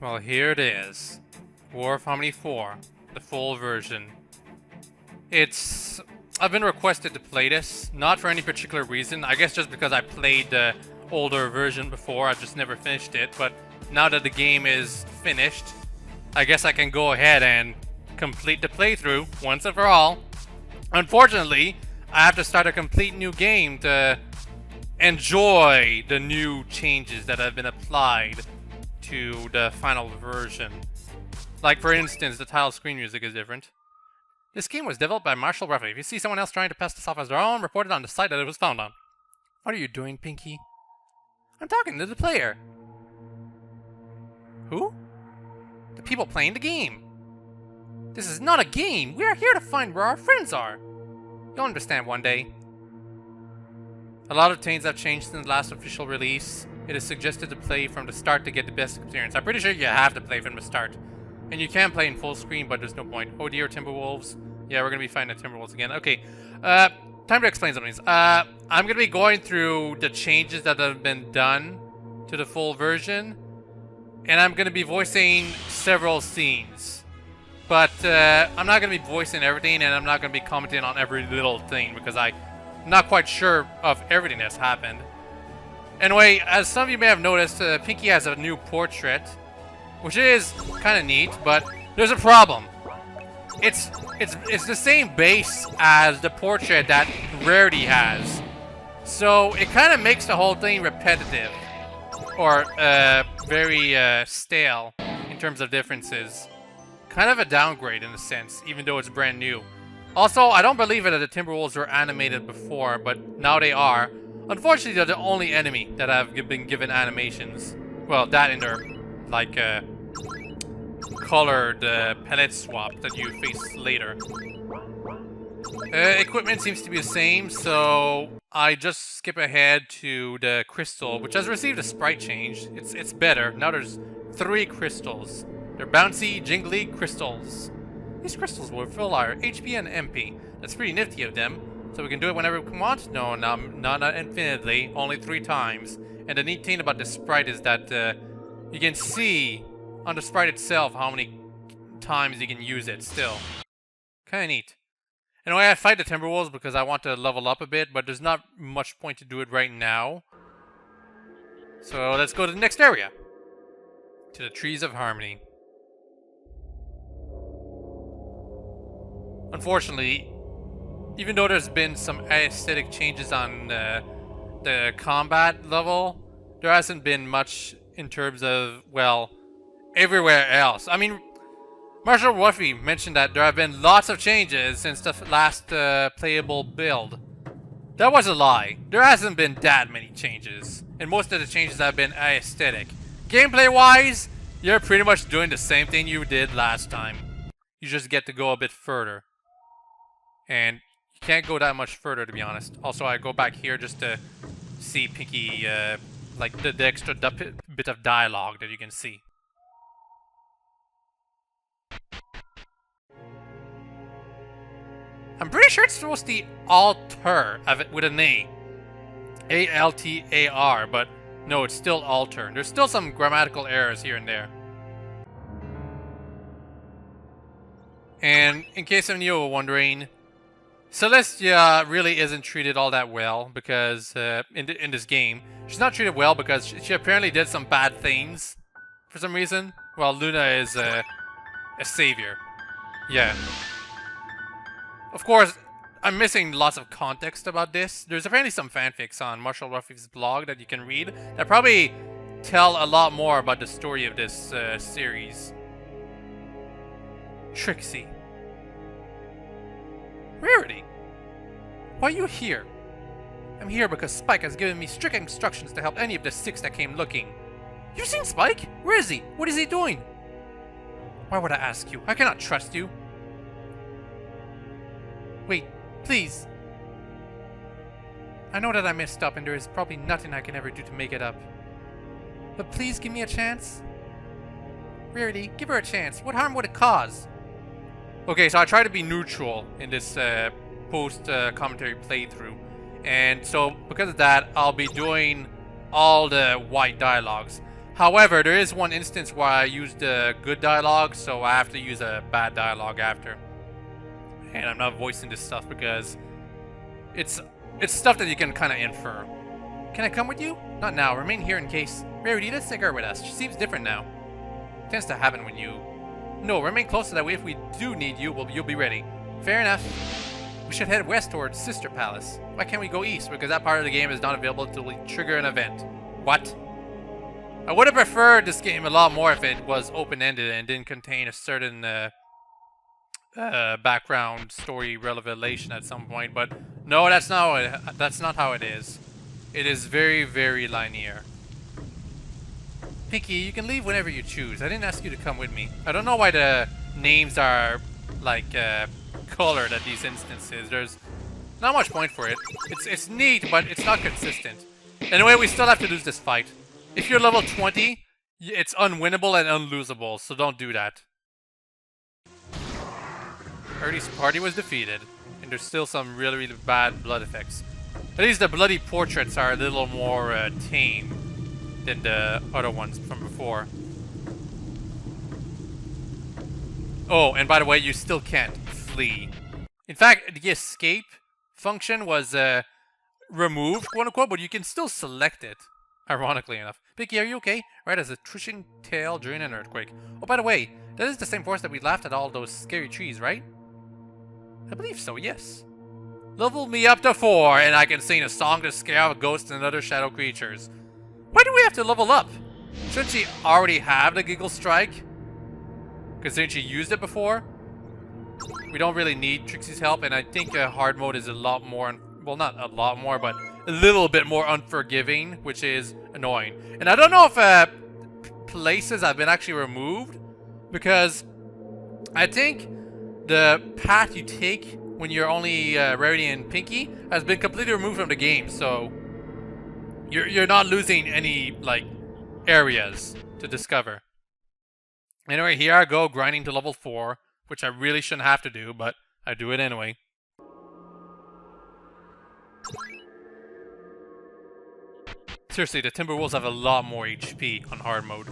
Well, here it is. War of Harmony 4, the full version. I've been requested to play this, not for any particular reason. I guess just because I played the older version before, I just never finished it. But now that the game is finished, I guess I can go ahead and complete the playthrough once and for all. Unfortunately, I have to start a complete new game to enjoy the new changes that have been applied to the final version. Like, for instance, the title screen music is different. This game was developed by Marshall Ruffy. If you see someone else trying to pass this off as their own, report it on the site that it was found on. What are you doing, Pinky? I'm talking to the player. Who? The people playing the game. This is not a game. We are here to find where our friends are. You'll understand one day. A lot of things have changed since the last official release. It is suggested to play from the start to get the best experience. I'm pretty sure you have to play from the start. And you can play in full screen, but there's no point. Oh dear, Timberwolves. Yeah, we're going to be fighting the Timberwolves again. Okay, time to explain some things. I'm going to be going through the changes that have been done to the full version. And I'm going to be voicing several scenes. But I'm not going to be voicing everything, and I'm not going to be commenting on every little thing, because I'm not quite sure of everything that's happened. Anyway, as some of you may have noticed, Pinky has a new portrait, which is kind of neat, but there's a problem. It's the same base as the portrait that Rarity has, so it kind of makes the whole thing repetitive, or very stale in terms of differences. Kind of a downgrade in a sense, even though it's brand new. Also, I don't believe that the Timberwolves were animated before, but now they are. Unfortunately, they're the only enemy that have been given animations. Well, that in their, like, colored palette swap that you face later. Equipment seems to be the same, so I just skip ahead to the crystal, which has received a sprite change. It's better. Now there's 3 crystals. They're bouncy, jingly crystals. These crystals will fill our HP and MP. That's pretty nifty of them. So we can do it whenever we want? No, not infinitely. Only 3 times. And the neat thing about this sprite is that you can see on the sprite itself how many times you can use it still. Kinda neat. Anyway, I fight the Timberwolves because I want to level up a bit, but there's not much point to do it right now. So let's go to the next area. To the Trees of Harmony. Unfortunately, even though there's been some aesthetic changes on the combat level, there hasn't been much in terms of, well, everywhere else. I mean, Marshall Ruffy mentioned that there have been lots of changes since the last playable build. That was a lie. There hasn't been that many changes, and most of the changes have been aesthetic. Gameplay-wise, you're pretty much doing the same thing you did last time. You just get to go a bit further. And you can't go that much further, to be honest. Also, I go back here just to see Pinky, like the extra bit of dialogue that you can see. I'm pretty sure it's supposed to be alter with an A. A-L-T-A-R, but no, it's still alter. There's still some grammatical errors here and there. And in case some of you were wondering, Celestia really isn't treated all that well because in this game. She's not treated well because she apparently did some bad things for some reason. While Luna is a savior. Yeah. Of course, I'm missing lots of context about this. There's apparently some fanfics on Marshall Ruffy's blog that you can read that probably tell a lot more about the story of this series. Trixie. Rarity. Why are you here? I'm here because Spike has given me strict instructions to help any of the 6 that came looking. You seen Spike? Where is he? What is he doing? Why would I ask you? I cannot trust you. Wait, please. I know that I messed up and there is probably nothing I can ever do to make it up. But please give me a chance. Rarity, give her a chance. What harm would it cause? Okay, so I try to be neutral in this post-commentary playthrough. And so, because of that, I'll be doing all the white dialogues. However, there is one instance where I used good dialogue, so I have to use a bad dialogue after. And I'm not voicing this stuff because it's stuff that you can kind of infer. Can I come with you? Not now. Remain here in case. Rarity, let's take her with us. She seems different now. Tends to happen when you... No, remain close to that way. If we do need you, you'll be ready. Fair enough. We should head west towards Sister Palace. Why can't we go east? Because that part of the game is not available until we trigger an event. What? I would have preferred this game a lot more if it was open-ended and didn't contain a certain background story revelation at some point, but no, that's not how it is. It is very, very linear. Pinky, you can leave whenever you choose. I didn't ask you to come with me. I don't know why the names are like colored at these instances. There's not much point for it. It's neat, but it's not consistent. Anyway, we still have to lose this fight. If you're level 20, it's unwinnable and unlosable, so don't do that. Ernie's party was defeated, and there's still some really, really bad blood effects. At least the bloody portraits are a little more tame than the other ones from before. Oh, and by the way, you still can't flee. In fact, the escape function was removed, quote-unquote, but you can still select it, ironically enough. Pinky, are you okay? Right as a twitching tail during an earthquake. Oh, by the way, that is the same force that we laughed at all those scary trees, right? I believe so, yes. Level me up to 4, and I can sing a song to scare off ghosts and other shadow creatures. Why do we have to level up? Shouldn't she already have the Giggle Strike? Considering she used it before? We don't really need Trixie's help, and I think hard mode is a lot more, well, not a lot more, but a little bit more unforgiving, which is annoying. And I don't know if places have been actually removed, because I think the path you take when you're only Rarity and Pinky has been completely removed from the game, so you're not losing any like areas to discover. Anyway, here I go grinding to level 4, which I really shouldn't have to do, but I do it anyway. Seriously, the Timberwolves have a lot more HP on hard mode.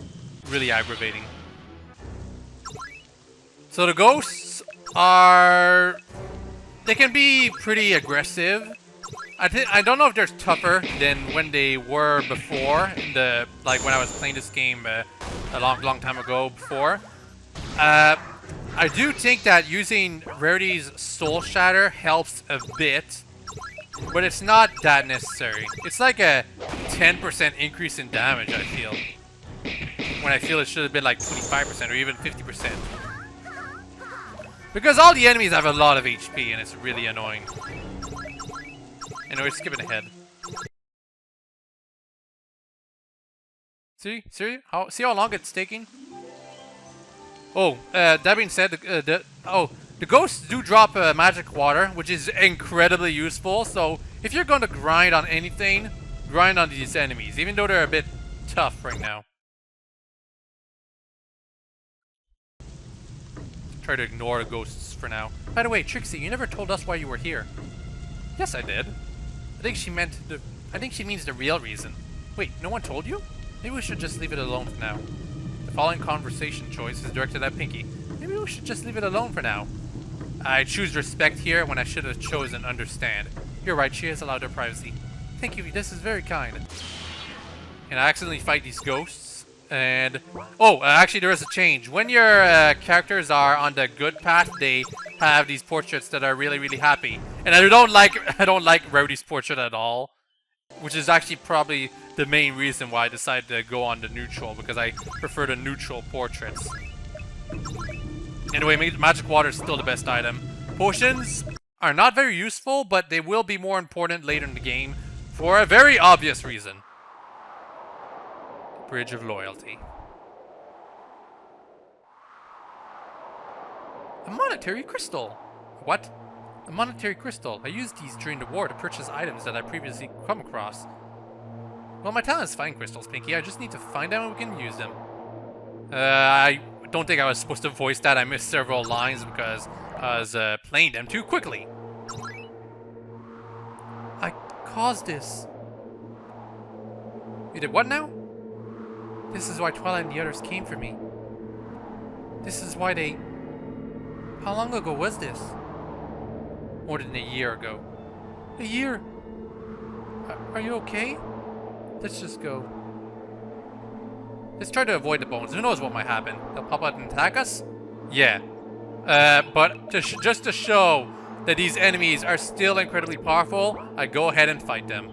Really aggravating. So the ghosts are... they can be pretty aggressive. I don't know if they're tougher than when they were before, in the like when I was playing this game a long time ago before. I do think that using Rarity's Soul Shatter helps a bit, but it's not that necessary. It's like a 10% increase in damage, I feel. When I feel it should have been like 25% or even 50%. Because all the enemies have a lot of HP and it's really annoying. Anyway, skipping ahead. See how long it's taking? Oh, that being said, the ghosts do drop magic water, which is incredibly useful. So if you're going to grind on anything, grind on these enemies, even though they're a bit tough right now. Try to ignore the ghosts for now. By the way, Trixie, you never told us why you were here. Yes, I did. I think she means the real reason. Wait, no one told you? Maybe we should just leave it alone for now. The following conversation choice is directed at Pinky. Maybe we should just leave it alone for now. I choose respect here when I should have chosen understand. You're right, she has allowed her privacy. Thank you, this is very kind. And I accidentally fight these ghosts. And... oh, actually there is a change. When your characters are on the good path, they have these portraits that are really, really happy. And I don't like Rowdy's portrait at all. Which is actually probably the main reason why I decided to go on the neutral, because I prefer the neutral portraits. Anyway, magic water is still the best item. Potions are not very useful, but they will be more important later in the game for a very obvious reason. Bridge of Loyalty. A monetary crystal! What? A monetary crystal. I used these during the war to purchase items that I previously come across. Well, my talent is find crystals, Pinky. I just need to find them and we can use them. I don't think I was supposed to voice that. I missed several lines because I was playing them too quickly. I caused this. You did what now? This is why Twilight and the others came for me. This is why they... How long ago was this? More than a year ago. A year? Are you okay? Let's just go. Let's try to avoid the bones. Who knows what might happen? They'll pop out and attack us? Yeah. But just to show that these enemies are still incredibly powerful, I go ahead and fight them.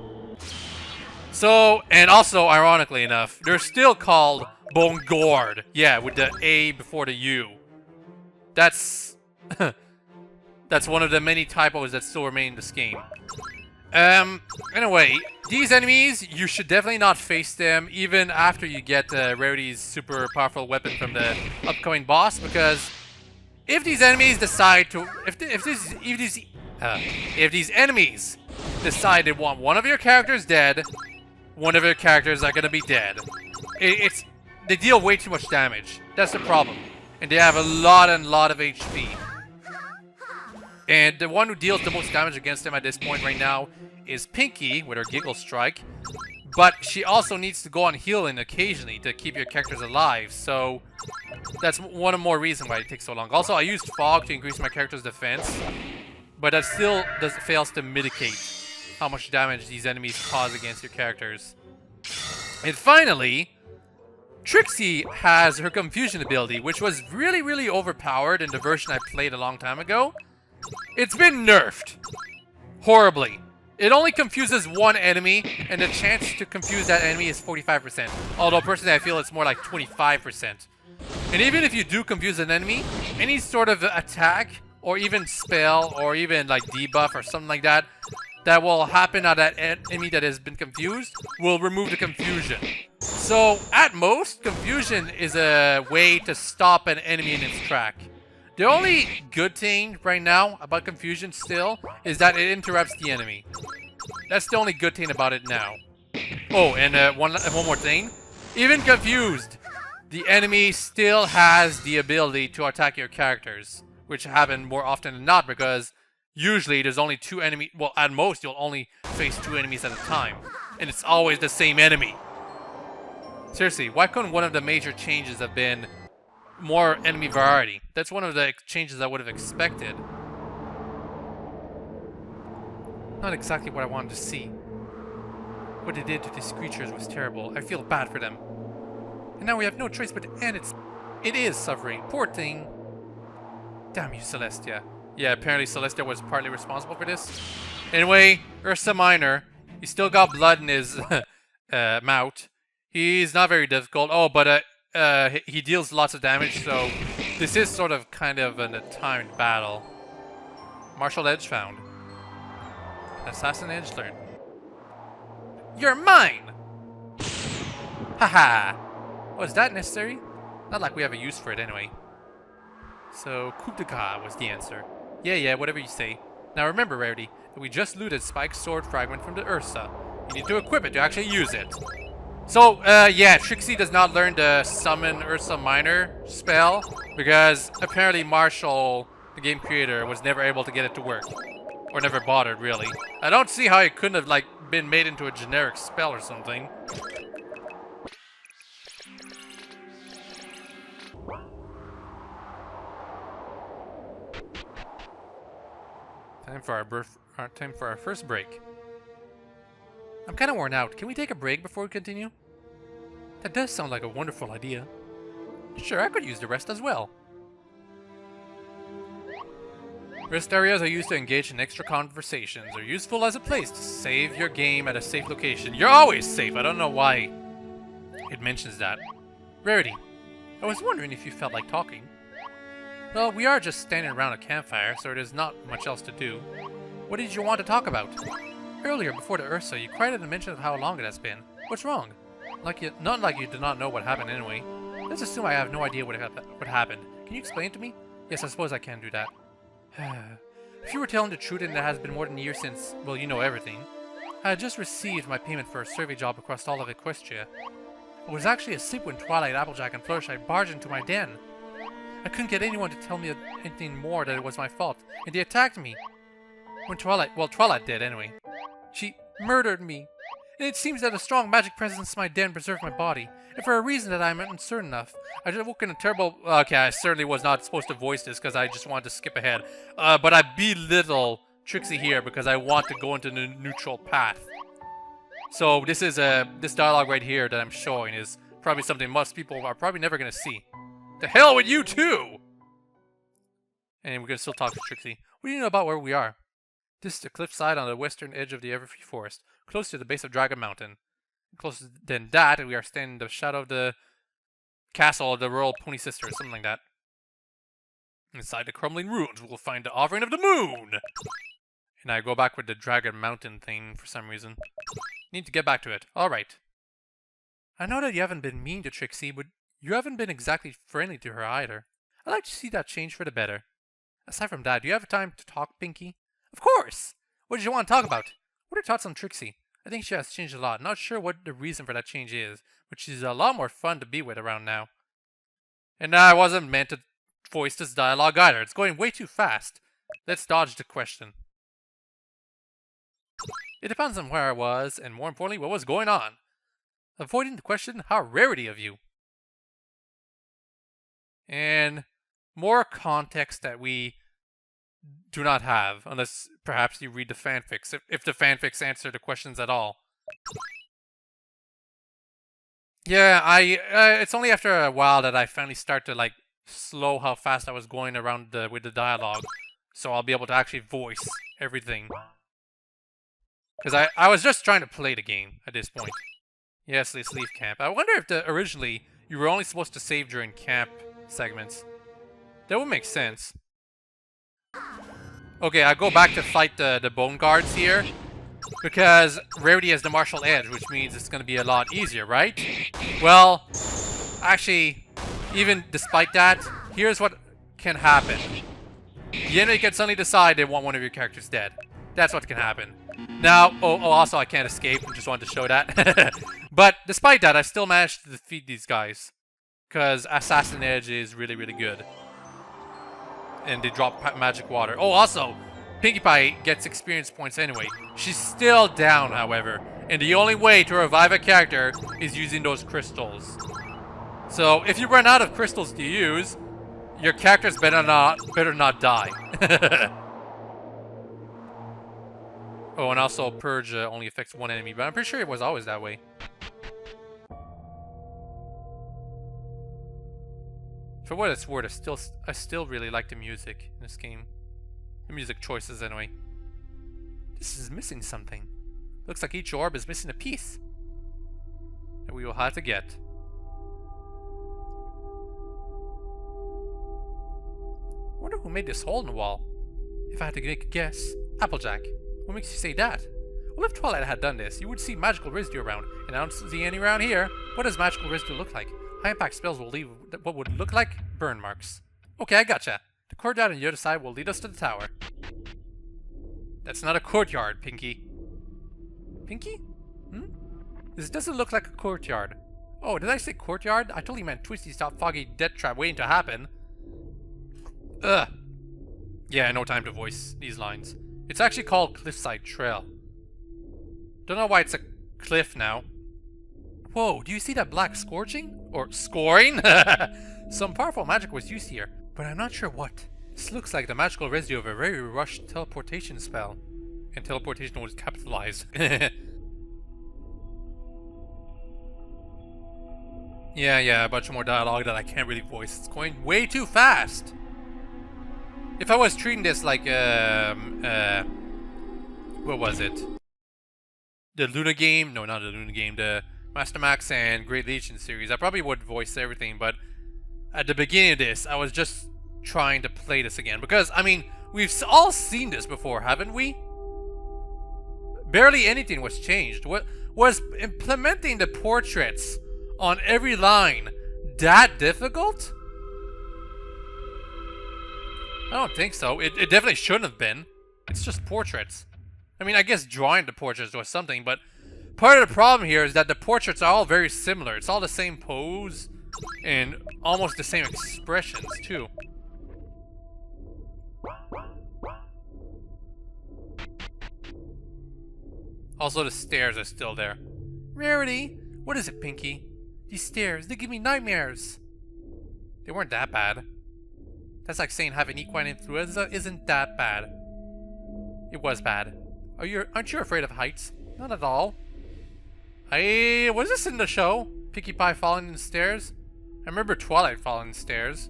So, and also, ironically enough, they're still called Bone Gourd. Yeah, with the A before the U. That's... that's one of the many typos that still remain in this game. Anyway, these enemies, you should definitely not face them even after you get Rarity's super powerful weapon from the upcoming boss, because if these enemies decide to... If these enemies decide they want one of your characters dead, one of your characters are gonna be dead. They deal way too much damage. That's the problem. And they have a lot of HP. And the one who deals the most damage against them at this point right now is Pinky with her Giggle Strike. But she also needs to go on healing occasionally to keep your characters alive. So that's one more reason why it takes so long. Also, I used Fog to increase my character's defense. But that still fails to mitigate how much damage these enemies cause against your characters. And finally, Trixie has her Confusion ability, which was really, really overpowered in the version I played a long time ago. It's been nerfed. Horribly. It only confuses one enemy, and the chance to confuse that enemy is 45%. Although, personally, I feel it's more like 25%. And even if you do confuse an enemy, any sort of attack, or even spell, or even like debuff or something like that, that will happen on that enemy that has been confused, will remove the confusion. So, at most, confusion is a way to stop an enemy in its track. The only good thing right now about confusion still is that it interrupts the enemy. That's the only good thing about it now. Oh, and one more thing. Even confused, the enemy still has the ability to attack your characters, which happen more often than not because usually there's only two enemies. Well, at most you'll only face two enemies at a time, and it's always the same enemy. Seriously, why couldn't one of the major changes have been more enemy variety? That's one of the changes I would have expected. Not exactly what I wanted to see. What they did to these creatures was terrible. I feel bad for them. And now we have no choice but to end it is suffering. Poor thing. Damn you, Celestia. Yeah, apparently Celestia was partly responsible for this. Anyway, Ursa Minor. He still got blood in his mouth. He's not very difficult. Oh, but he deals lots of damage, so this is sort of kind of a timed battle. Martial Edge found. Assassin Edge learned. You're mine! Haha! Was that necessary? Not like we have a use for it anyway. So, coup de grace was the answer. Yeah, whatever you say. Now remember, Rarity, that we just looted Spike's sword fragment from the Ursa. You need to equip it to actually use it. So, yeah, Trixie does not learn the summon Ursa Minor spell because apparently Marshall, the game creator, was never able to get it to work. Or never bothered, really. I don't see how it couldn't have, like, been made into a generic spell or something. Time for our first break. I'm kind of worn out. Can we take a break before we continue? That does sound like a wonderful idea. Sure, I could use the rest as well. Rest areas are used to engage in extra conversations. They're useful as a place to save your game at a safe location. You're always safe. I don't know why it mentions that. Rarity, I was wondering if you felt like talking. Well, we are just standing around a campfire, so there's not much else to do. What did you want to talk about? Earlier, before the Ursa, you cried at the mention of how long it has been. What's wrong? Not like you did not know what happened anyway. Let's assume I have no idea what happened. Can you explain to me? Yes, I suppose I can do that. If you were telling the truth and it has been more than a year since, well, you know everything. I had just received my payment for a survey job across all of Equestria. I was actually asleep when Twilight, Applejack, and Fluttershy barged into my den. I couldn't get anyone to tell me anything more that it was my fault, and they attacked me. When Twilight did anyway. She murdered me. And it seems that a strong magic presence in my den preserved my body. And for a reason that I am uncertain of, I just woke in a terrible... Okay, I certainly was not supposed to voice this because I just wanted to skip ahead. But I belittle Trixie here because I want to go into the neutral path. So this is this dialogue right here that I'm showing is probably something most people are probably never going to see. The hell with you too! And we're going to still talk to Trixie. What do you know about where we are? This is the cliffside on the western edge of the Everfree Forest, close to the base of Dragon Mountain. Closer than that, we are standing in the shadow of the castle of the Royal Pony Sisters, something like that. Inside the crumbling ruins, we will find the offering of the moon! And I go back with the Dragon Mountain thing for some reason. Need to get back to it. Alright. I know that you haven't been mean to Trixie, but you haven't been exactly friendly to her either. I'd like to see that change for the better. Aside from that, do you have time to talk, Pinky? Of course! What did you want to talk about? What are your thoughts on Trixie? I think she has changed a lot. Not sure what the reason for that change is, but she's a lot more fun to be with around now. And I wasn't meant to voice this dialogue either. It's going way too fast. Let's dodge the question. It depends on where I was, and more importantly, what was going on. Avoiding the question, how rarity of you. And more context that we do not have, unless perhaps you read the fanfics, if the fanfics answer the questions at all. Yeah, it's only after a while that I finally start to like slow how fast I was going around with the dialogue, so I'll be able to actually voice everything. Because I was just trying to play the game at this point. Yes, this leave camp. I wonder if originally you were only supposed to save during camp segments. That would make sense. Okay, I go back to fight the bone guards here. Because Rarity has the martial edge, which means it's going to be a lot easier, right? Well, actually, even despite that, here's what can happen. The enemy can suddenly decide they want one of your characters dead. That's what can happen. Now, also I can't escape, I just wanted to show that. But despite that, I still managed to defeat these guys. Because Assassin Edge is really, really good. And they drop magic water. Oh, also, Pinkie Pie gets experience points anyway. She's still down, however. And the only way to revive a character is using those crystals. So, if you run out of crystals to use, your characters better not die. Oh, and also Purge only affects one enemy, but I'm pretty sure it was always that way. For what it's worth, I still really like the music in this game. The music choices, anyway. This is missing something. Looks like each orb is missing a piece. That we will have to get. Wonder who made this hole in the wall. If I had to make a guess, Applejack. What makes you say that? Well, if Twilight had done this, you would see magical residue around, and I don't see any around here. What does magical residue look like? High-impact spells will leave what would look like burn marks. Okay, I gotcha. The courtyard on the other side will lead us to the tower. That's not a courtyard, Pinky. Pinky? This doesn't look like a courtyard. Oh, did I say courtyard? I totally meant Twisty Stop Foggy Death Trap waiting to happen. Ugh. Yeah, no time to voice these lines. It's actually called Cliffside Trail. Don't know why it's a cliff now. Whoa, do you see that black scorching? Or scoring? Some powerful magic was used here, but I'm not sure what. This looks like the magical residue of a very rushed teleportation spell. And teleportation was capitalized. Yeah, a bunch more dialogue that I can't really voice. It's going way too fast. If I was treating this like, what was it? The Luna game? No, not the Luna game. The Master Max and Great Legion series. I probably would voice everything, but at the beginning of this, I was just trying to play this again. Because, I mean, we've all seen this before, haven't we? Barely anything was changed. What was implementing the portraits on every line that difficult? I don't think so. It definitely shouldn't have been. It's just portraits. I mean, I guess drawing the portraits was something, but part of the problem here is that the portraits are all very similar. It's all the same pose and almost the same expressions, too. Also, the stairs are still there. Rarity! What is it, Pinky? These stairs, they give me nightmares! They weren't that bad. That's like saying having equine influenza isn't that bad. It was bad. Aren't you afraid of heights? Not at all. Was this in the show? Pinkie Pie falling in the stairs? I remember Twilight falling in the stairs.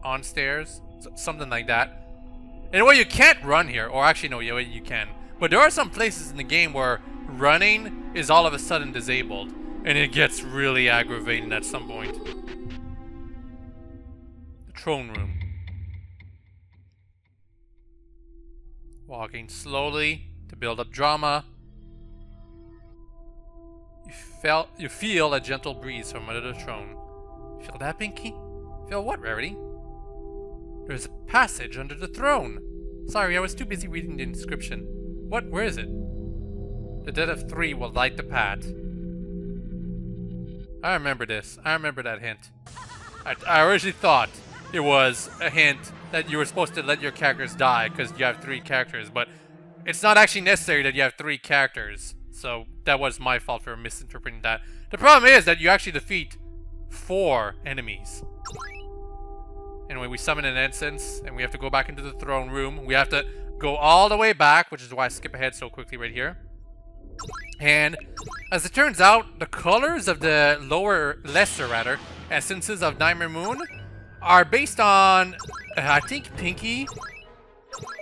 On stairs? Something like that. Anyway, you can't run here. Or actually, no, you can. But there are some places in the game where running is all of a sudden disabled. And it gets really aggravating at some point. The throne room. Walking slowly to build up drama. You feel a gentle breeze from under the throne. Feel that, Pinky? Feel what, Rarity? There's a passage under the throne. Sorry, I was too busy reading the inscription. What? Where is it? The death of 3 will light the path. I remember this. I remember that hint. I originally thought it was a hint that you were supposed to let your characters die because you have 3 characters, but it's not actually necessary that you have 3 characters. So that was my fault for misinterpreting that. The problem is that you actually defeat 4 enemies. Anyway, we summon an incense, and we have to go back into the throne room. We have to go all the way back, which is why I skip ahead so quickly right here. And as it turns out, the colors of the lesser essences of Nightmare Moon are based on, I think, Pinky,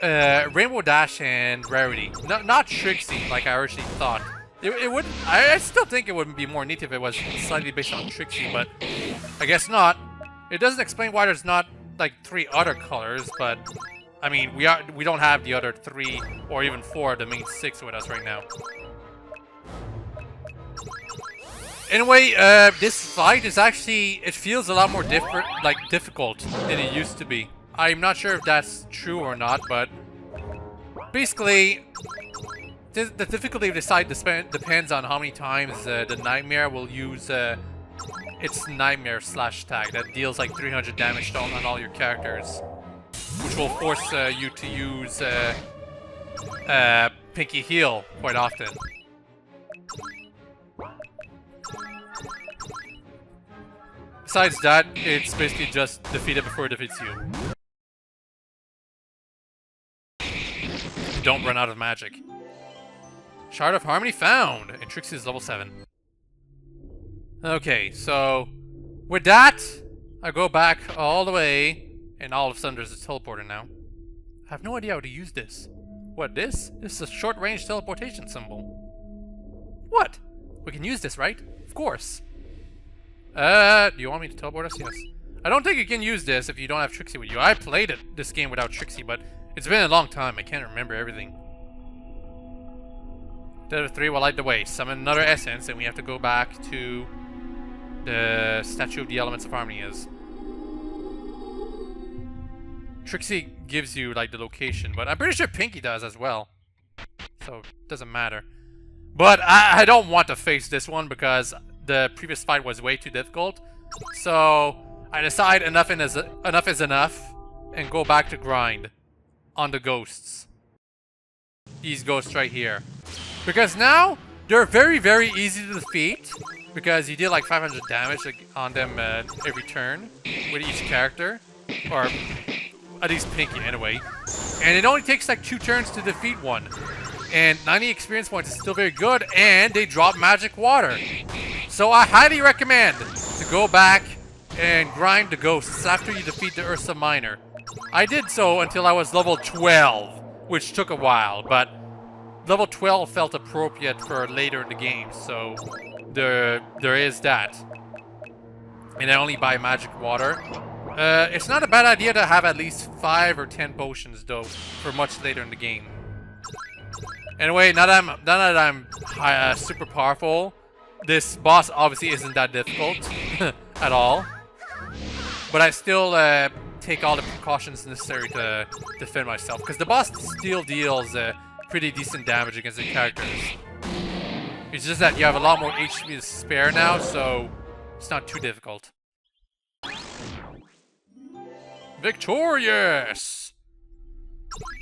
Rainbow Dash, and Rarity. Not Trixie, like I originally thought. It would. I still think it would be more neat if it was slightly based on Trixie, but I guess not. It doesn't explain why there's not like 3 other colors, but I mean we don't have the other 3 or even 4 of the main 6 with us right now. Anyway, this fight is actually, it feels a lot more difficult than it used to be. I'm not sure if that's true or not, but basically the difficulty of this fight depends on how many times the Nightmare will use its Nightmare slash tag that deals like 300 damage on all your characters, which will force you to use Pinky Heal quite often. Besides that, it's basically just defeat it before it defeats you. Don't run out of magic. Shard of Harmony found! And Trixie's level 7. Okay, so with that, I go back all the way, and all of a sudden there's a teleporter now. I have no idea how to use this. What, this? This is a short-range teleportation symbol. What? We can use this, right? Of course. Do you want me to teleport us? Yes. I don't think you can use this if you don't have Trixie with you. I played this game without Trixie, but it's been a long time. I can't remember everything. The 3 will light the way. Summon another essence, and we have to go back to the Statue of the Elements of Harmony is. Trixie gives you like the location, but I'm pretty sure Pinky does as well. So it doesn't matter. But I don't want to face this one because the previous fight was way too difficult. So I decide enough is enough and go back to grind on the ghosts. These ghosts right here. Because now they're very, very easy to defeat. Because you deal like 500 damage on them every turn with each character. Or at least Pinky anyway. And it only takes like 2 turns to defeat one. And 90 experience points is still very good. And they drop magic water. So I highly recommend to go back and grind the ghosts after you defeat the Ursa Minor. I did so until I was level 12, which took a while. But level 12 felt appropriate for later in the game. So there is that. And I only buy magic water. It's not a bad idea to have at least 5 or 10 potions though for much later in the game. Anyway, now that I'm super powerful, this boss obviously isn't that difficult at all. But I still take all the precautions necessary to defend myself because the boss still deals pretty decent damage against the characters. It's just that you have a lot more HP to spare now, so it's not too difficult. Victorious!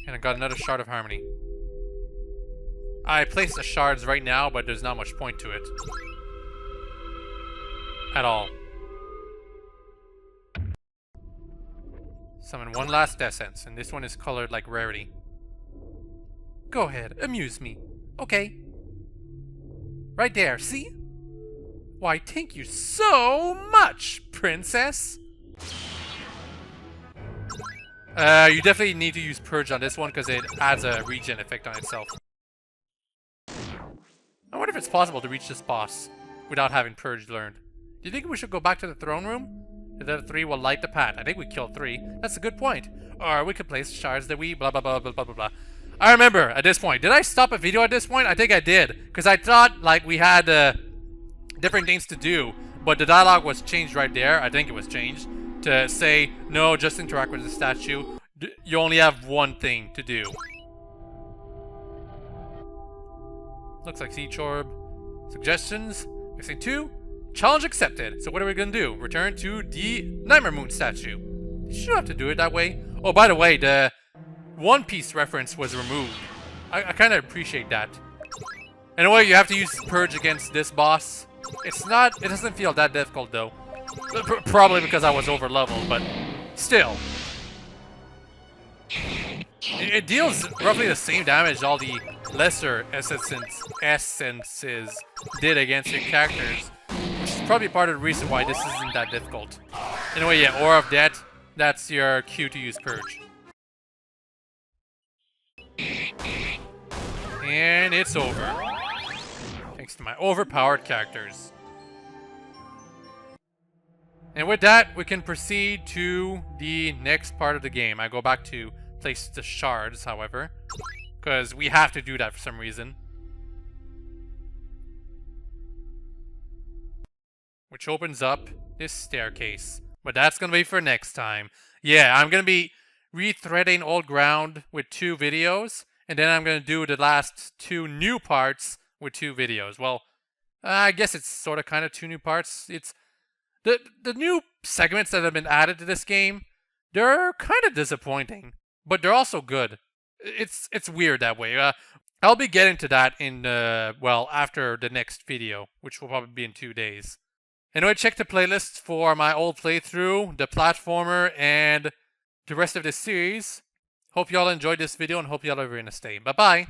And I got another Shard of Harmony. I placed the shards right now, but there's not much point to it. At all. Summon one last essence, and this one is colored like rarity. Go ahead, amuse me. Okay. Right there, see? Why, thank you so much, princess! You definitely need to use Purge on this one because it adds a regen effect on itself. I wonder if it's possible to reach this boss without having Purge learned. Do you think we should go back to the throne room? The other 3 will light the path. I think we killed 3. That's a good point. Or we could place shards that we blah blah blah blah blah blah blah. I remember at this point. Did I stop a video at this point? I think I did. Because I thought like we had different things to do. But the dialogue was changed right there. I think it was changed. To say, no, just interact with the statue. You only have one thing to do. Looks like Siege Orb. Suggestions? Missing 2. Challenge accepted. So what are we gonna do? Return to the Nightmare Moon statue. You should have to do it that way. Oh, by the way, the One Piece reference was removed. I kind of appreciate that. Anyway, you have to use Purge against this boss. It doesn't feel that difficult though. Probably because I was over leveled, but still. It deals roughly the same damage all the lesser essences did against your characters. Which is probably part of the reason why this isn't that difficult. Anyway, yeah, Aura of Death, that's your cue to use Purge. And it's over. Thanks to my overpowered characters. And with that, we can proceed to the next part of the game. I go back to place the shards, however, because we have to do that for some reason. Which opens up this staircase. But that's going to be for next time. Yeah, I'm going to be rethreading old ground with 2 videos. And then I'm going to do the last 2 new parts with 2 videos. Well, I guess it's sort of kind of 2 new parts. It's the new segments that have been added to this game, they're kind of disappointing. But they're also good. It's weird that way. I'll be getting to that in, well, after the next video. Which will probably be in 2 days. Anyway, check the playlists for my old playthrough, the platformer, and the rest of this series. Hope y'all enjoyed this video and hope y'all are going to stay. Bye-bye!